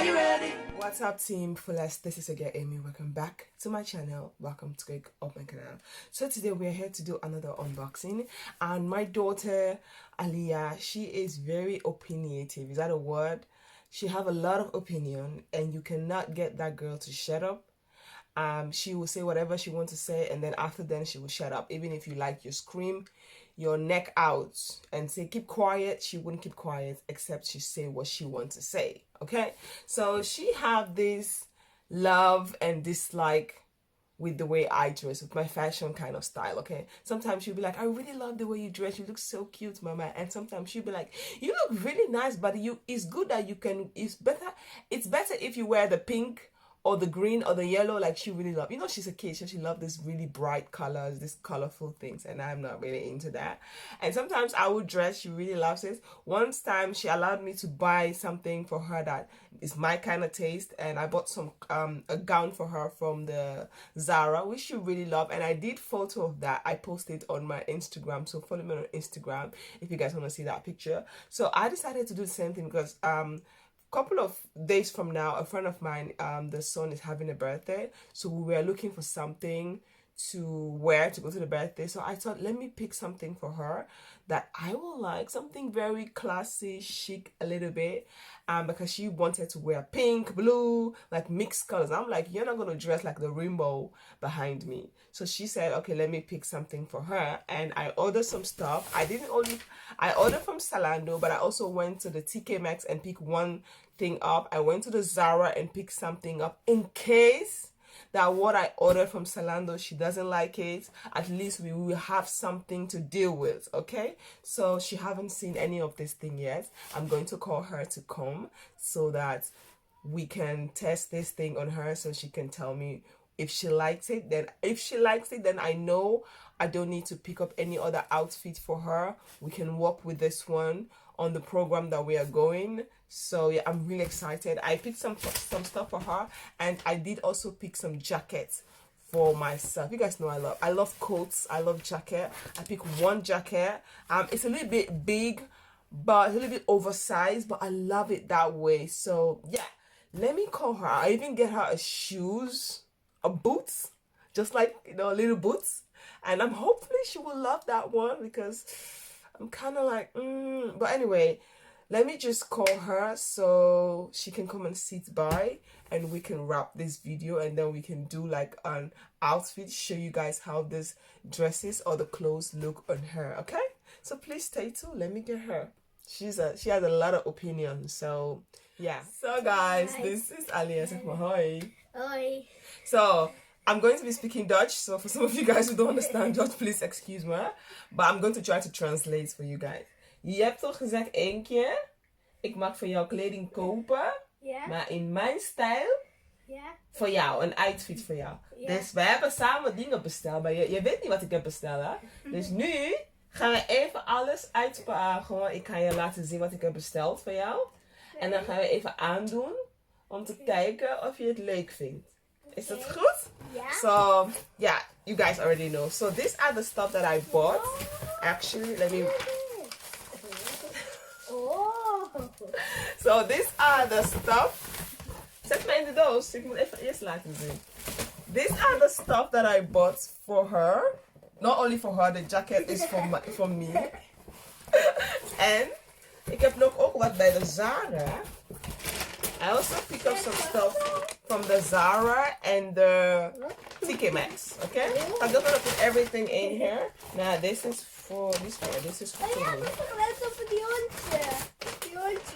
Are you ready? What's up, team Fullest? This is again Amy. Welcome back to my channel. Welcome to Click Up my canal. So today we're here to do another unboxing, and my daughter Aliyah, she is very opinionative. Is that a word? She have a lot of opinion, and you cannot get that girl to shut up. She will say whatever she wants to say, and then after then she will shut up. Even if you like, you scream your neck out and say keep quiet, she wouldn't keep quiet except she say what she wants to say. Okay, so she have this love and dislike with the way I dress, with my fashion kind of style. Okay, sometimes she'll be like, I really love the way you dress, you look so cute, mama. And sometimes she'll be like, you look really nice, but it's good that you can, it's better if you wear the pink or the green or the yellow. Like, she really love, she's a kid, so she love this really bright colors, this colorful things, and I'm not really into that. And sometimes I would dress, she really loves it. One time she allowed me to buy something for her that is my kind of taste, and I bought some a gown for her from the Zara, which she really loved, and I did photo of that. I posted on my Instagram, so follow me on Instagram if you guys want to see that picture. So I decided to do the same thing because couple of days from now, a friend of mine, the son is having a birthday, so we were looking for something to wear to go to the birthday. So I thought, let me pick something for her that I will like, something very classy, chic a little bit, because she wanted to wear pink, blue, like mixed colors. I'm like, you're not gonna dress like the rainbow behind me. So she said, okay, let me pick something for her, and I ordered some stuff. I ordered from Zalando, but I also went to the TK Maxx and picked one thing up. I went to the Zara and picked something up in case that what I ordered from Zalando, she doesn't like it. At least we will have something to deal with, okay? So she haven't seen any of this thing yet. I'm going to call her to come so that we can test this thing on her, so she can tell me if she likes it. Then if she likes it, then I know I don't need to pick up any other outfit for her. We can work with this one on the program that we are going. So yeah, I'm really excited. I picked some stuff for her, and I did also pick some jackets for myself. You guys know I love coats, I love jacket. I picked one jacket. It's a little bit big, but a little bit oversized, but I love it that way. So yeah, let me call her. I even get her a boots, just like, little boots, and I'm hopefully she will love that one, because I'm kind of like but anyway, let me just call her so she can come and sit by, and we can wrap this video, and then we can do like an outfit, show you guys how this dresses or the clothes look on her. Okay, so please stay tuned. Let me get her. She has a lot of opinions, so yeah. So guys, this is Aliyah. Say hoi. Hoi. So I'm going to be speaking Dutch, so for some of you guys who don't understand Dutch, please excuse me, but I'm going to try to translate for you guys. Je hebt toch gezegd één keer, ik mag voor jou kleding kopen, maar in mijn stijl, voor jou, een outfit voor jou. Dus we hebben samen dingen besteld, maar je weet niet wat ik heb besteld, hè? Dus nu gaan we even alles uitpakken. Ik ga je laten zien wat ik heb besteld voor jou. En dan gaan we even aandoen, om te kijken of je het leuk vindt. Is dat goed? Yeah. So, yeah, you guys already know. So these are the stuff that I bought. Actually, let me... So these are the stuff. Zet me in de doos. Ik moet even eerst laten zien. These are the stuff that I bought for her. Not only for her, the jacket is for me. En ik heb nog ook wat bij de Zara. I also pick up some stuff from the Zara and the TK Maxx. Okay? I'm just gonna put everything in here. Now this is for this one. This is for me.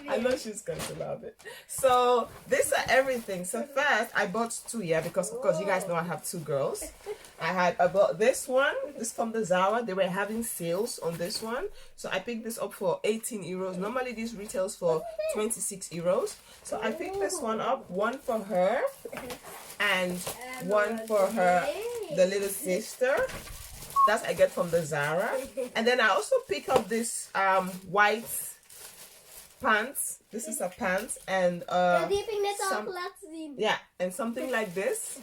I know she's going to love it. So these are everything. So first I bought two, because of course you guys know I have two girls. I bought this one. This from the Zara. They were having sales on this one, so I picked this up for 18 euros. Normally this retails for 26 euros. So I picked this one up, one for her and one for her, the little sister. That's I get from the Zara. And then I also pick up this white pants. This is a pants, and and something like this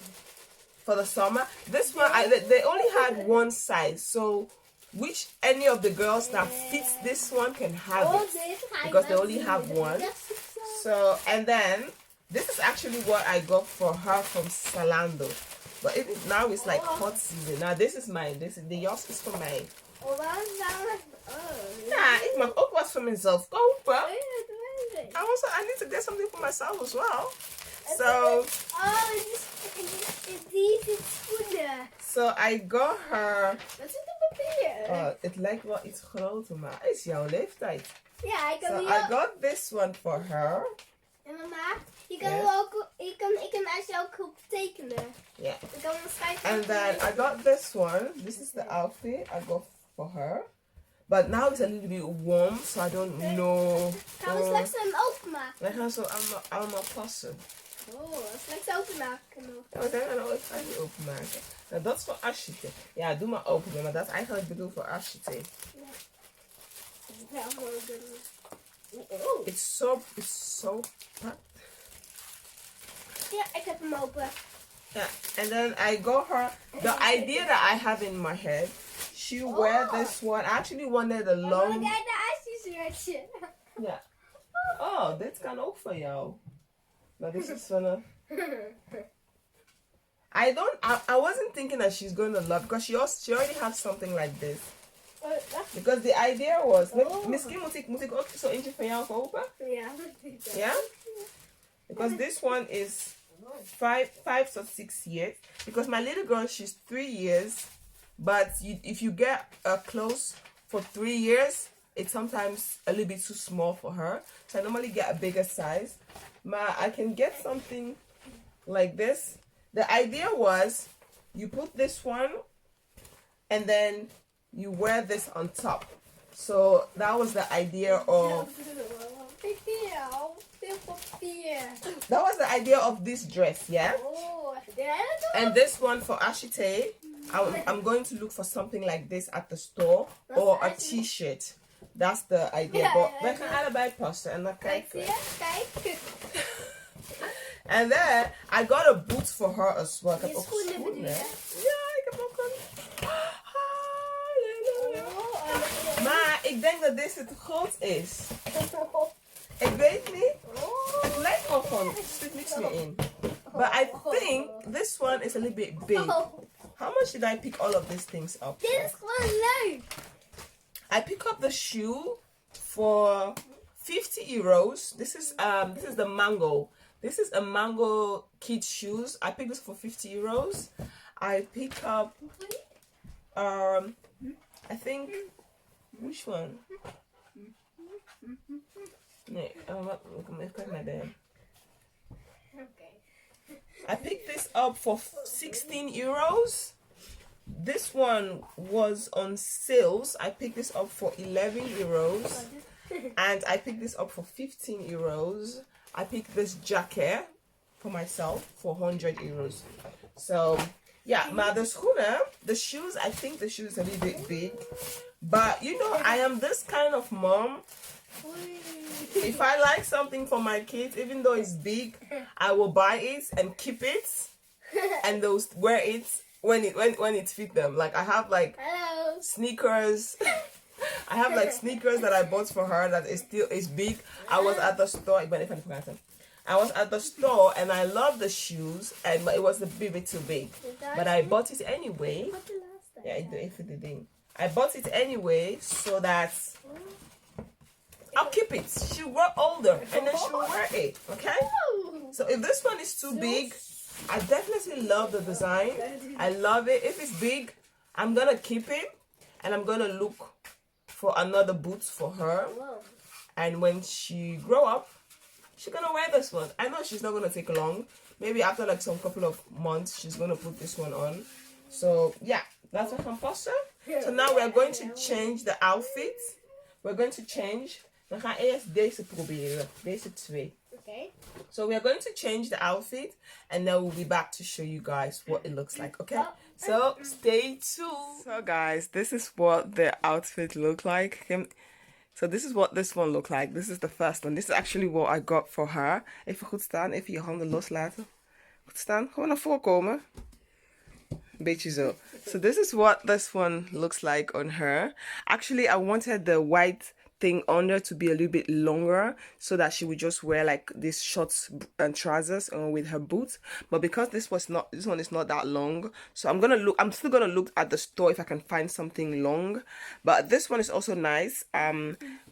for the summer. This one they only had one size, so which any of the girls that fits this one can have it, because they only have one. So, and then This is actually what I got for her from Salando. But even now it's like hot season. Now this is mine. This is the yours is for mine. Yeah, ik mag ook wat voor mezelf kopen. I need to get something for myself as well. So so I got her. Het lijkt wel iets groter, maar is jouw leeftijd. Ja, ik kan So I got this one for her. En mama, je kan als ook op tekenen. Yeah. Je kan schrijven. And then I got this one. This is the outfit I got for her. But now it's a little bit warm, so I don't know. Gaan we straks hem openmaken? Wij gaan zo allemaal passen. Oh, straks openmaken nog. Ja, we zijn gaan ooit even openmaken. Nou, dat is voor Ashite. Ja, doe maar open, maar dat is eigenlijk bedoeld voor Ashite. Ja. It's so packed. Ja, ik heb hem open. Yeah, and then I got her the idea that I have in my head. She wear this one. I actually wanted a long. Kijk naar Ashley's shirtje. Yeah. Oh, dit kan ook voor jou. But this is gonna. I wasn't thinking that she's going to love because she already has something like this. Because the idea was, misschien moet ik ook zo eentje van jou kopen? Ja. Yeah? Because this one is 5 to 6 years. Because my little girl, she's 3 years. But if you get clothes for 3 years, it's sometimes a little bit too small for her. So I normally get a bigger size. But I can get something like this. The idea was, you put this one, and then you wear this on top. So that was the idea of. That was the idea of this dress, yeah. And this one for Ashite, I'm going to look for something like this at the store or a T-shirt. That's the idea. But we gaan allebei passen en dan kijken. And then I got a boot for her as well. Ik heb ook schoenen. Ja, ik heb ook een. Maar ik denk dat deze te groot is. Ik weet niet. Het lijkt wel gewoon. Er zit niks meer in. But I think this one is a little bit big. How much did I pick all of these things up? Dit is gewoon leuk. I pick up the shoe for 50 euros. This is the mango. This is a mango kid shoes. I picked this for 50 euros. I pick up I think which one? Nee, I picked this up for 16 euros. This one was on sales. I picked this up for 11 euros. And I picked this up for 15 euros. I picked this jacket for myself for 100 euros. So, yeah, maar the schoenen, the shoes, I think the shoes are a little bit big. But, you know, I am this kind of mom. If I like something for my kids, even though it's big, I will buy it and keep it. And they'll wear it when it fit them. Like, I have, like, sneakers. I have like sneakers that I bought for her that is big. I was at the store. I was at the store and I love the shoes, and it was a bit too big. But I bought it anyway. Yeah, I bought it anyway so that I'll keep it. She'll grow older and then she'll wear it. Okay? So if this one is too big, I definitely love the design. I love it. If it's big, I'm gonna keep it and I'm gonna look for another boots for her. And when she grow up, she's gonna wear this one. I know she's not gonna take long. Maybe after like some couple of months, she's gonna put this one on. So yeah, that's what I'm posting. So now we're going to change the outfit. We're going to change. We gaan eerst deze proberen. Deze twee. Okay. So we are going to change the outfit and then we'll be back to show you guys what it looks like, okay? So stay tuned. So guys, this is what the outfit looked like. So this is what this one looked like. This is the first one. This is actually what I got for her. Even goed staan, even je handen loslaten. Goed staan, gewoon naar voren komen. Beetje zo. So this is what this one looks like on her. Actually, I wanted the white thing under to be a little bit longer, so that she would just wear like these shorts and trousers with her boots. But because this one is not that long, so I'm still gonna look at the store if I can find something long. But this one is also nice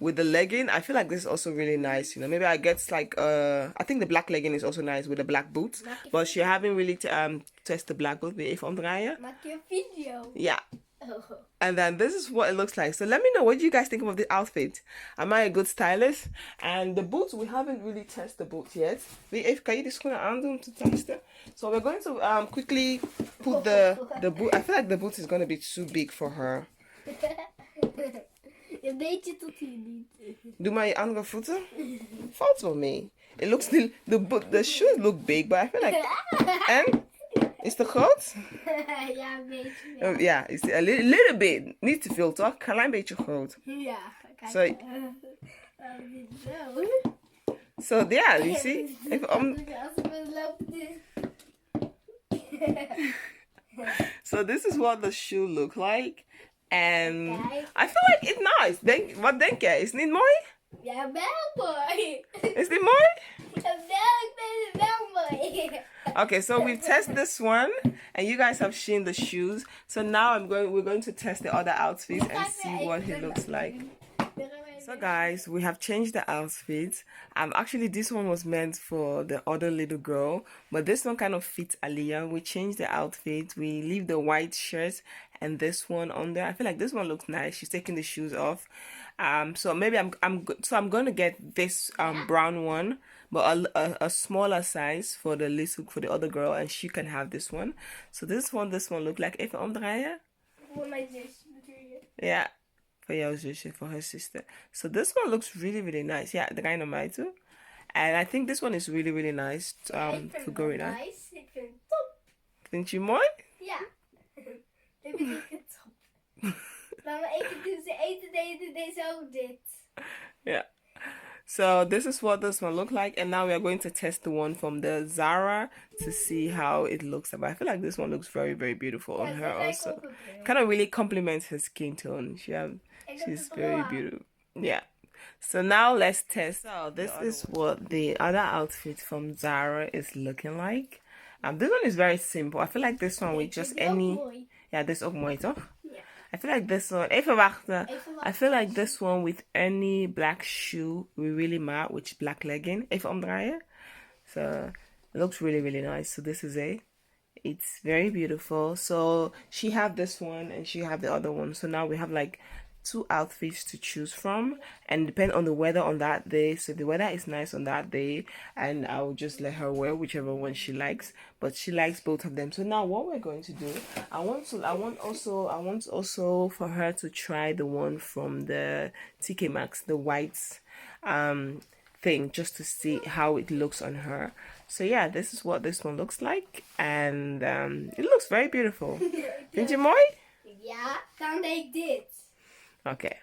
with the legging. I feel like this is also really nice, you know. Maybe I get like I think the black legging is also nice with the black boots, but she haven't really tested the black boots. Even omdraaien. Maak je een video? Yeah. Oh. And then this is what it looks like. So let me know, what do you guys think of the outfit? Am I a good stylist? And the boots, we haven't really tested the boots yet. Kan je die schoenen aandoen to testen? So we're going to quickly put the boot. I feel like the boots is going to be too big for her. Een beetje tot hier niet. Doe maar je andere voeten. Valt wel mee. It looks the shoes look big, but I feel like and is te groot? Ja, een beetje. Ja, is a little bit. Niet te veel, toch? Klein beetje groot. Ja, kijk. So, so yeah, you see? So this is what the shoe look like. And I feel like it's nice. Wat denk jij? Is het niet mooi? Ja, wel mooi. Is het niet mooi? Ik vind het wel mooi. Okay, so we've tested this one, and you guys have seen the shoes. So now we're going to test the other outfits and see what he looks like. So guys, we have changed the outfits. Actually this one was meant for the other little girl, but this one kind of fits Aliyah. We changed the outfit. We leave the white shirt and this one on there. I feel like this one looks nice. She's taking the shoes off. So maybe I'm gonna get this brown one, but a smaller size for the other girl, and she can have this one. So this one look like, even omdraaien. Voor mijn zus natuurlijk. Yeah, for jouw zusje, for her sister. So this one looks really, really nice. Yeah, draai naar mij toe. And I think this one is really, really nice for going out. Nice. Ik vind het top. Vind je mooi? Ja. Ik vind het top. Maar ze eten deze ook dit. Yeah. So this is what this one look like, and now we are going to test the one from the Zara to see how it looks. But I feel like this one looks very, very beautiful on her also. Kind of really complements her skin tone. She's very beautiful. Yeah. So now let's test. So this is what the other outfit from Zara is looking like. This one is very simple. I feel like this one with just any. Yeah, this ook mooi toch? I feel like this one, even wachten. I feel like this one with any black shoe will really match, with black legging. Even omdraaien. So it looks really, really nice. So this is it. It's very beautiful. So she have this one and she have the other one. So now we have like 2 outfits to choose from, and depend on the weather on that day. So the weather is nice on that day, and I'll just let her wear whichever one she likes, but she likes both of them. So now what we're going to do, I want also for her to try the one from the TK Maxx, the white thing, just to see how it looks on her. So yeah, this is what this one looks like, and it looks very beautiful. Vind je mooi? Ja, dan deed ik dit. Okay,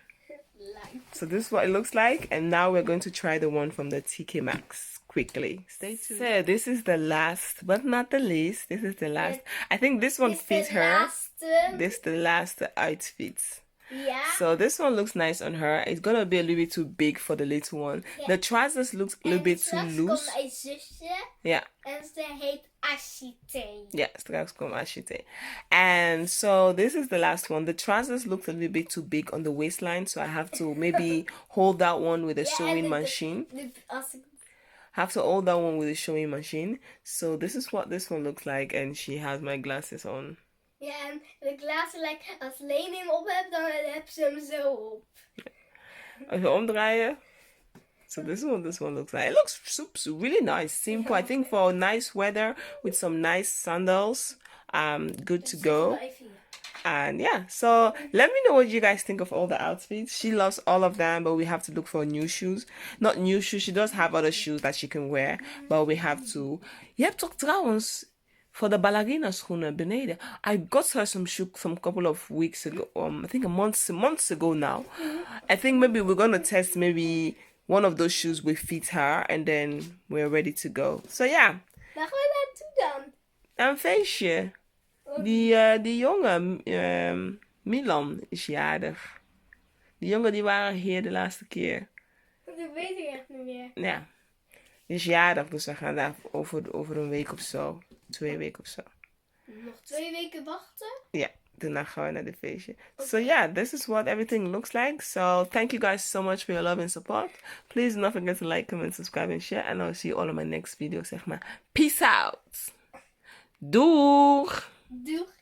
so this is what it looks like, and now we're going to try the one from the TK Maxx quickly. Stay tuned. So this is the last but not the least. This is the last. I think this one fits her. This is the last outfit. Yeah. So this one looks nice on her. It's gonna be a little bit too big for the little one. Yeah. The trousers looks a little bit too loose. Komt mijn zusje. Yeah. En ze heet Ashite. Yeah, straks komt Ashite. And so this is the last one. The trousers look a little bit too big on the waistline, so I have to maybe hold that one with a sewing machine. Have to hold that one with a sewing machine. So this is what this one looks like, and she has my glasses on. Ja, en de glazen, als Leni hem op hebt, dan heb ze hem zo op. Even omdraaien. So this one looks like, it looks really nice, simple. I think for nice weather with some nice sandals, good to go. And yeah, so let me know what you guys think of all the outfits. She loves all of them, but we have to look for new shoes. Not new shoes, she does have other shoes that she can wear, but we have to. Je hebt toch trouwens for the ballerina schoenen beneden. I got her some shoes some couple of weeks ago. I think months ago now. I think maybe we're gonna test maybe one of those shoes will fit her, and then we're ready to go. So yeah. Waar gaan we naartoe dan? Een feestje. Die jongen, Milan, is jarig. Die jongen die waren hier de laatste keer. Dat weet ik echt niet meer. Ja. Die is jarig, dus we gaan daar over een week of zo. 2 weken of zo. Nog 2 weken wachten? Ja, daarna gaan we naar de feestje. So yeah, this is what everything looks like. So thank you guys so much for your love and support. Please do not forget to like, comment, subscribe and share. And I'll see you all in my next video, zeg maar. Peace out! Doeg! Doeg!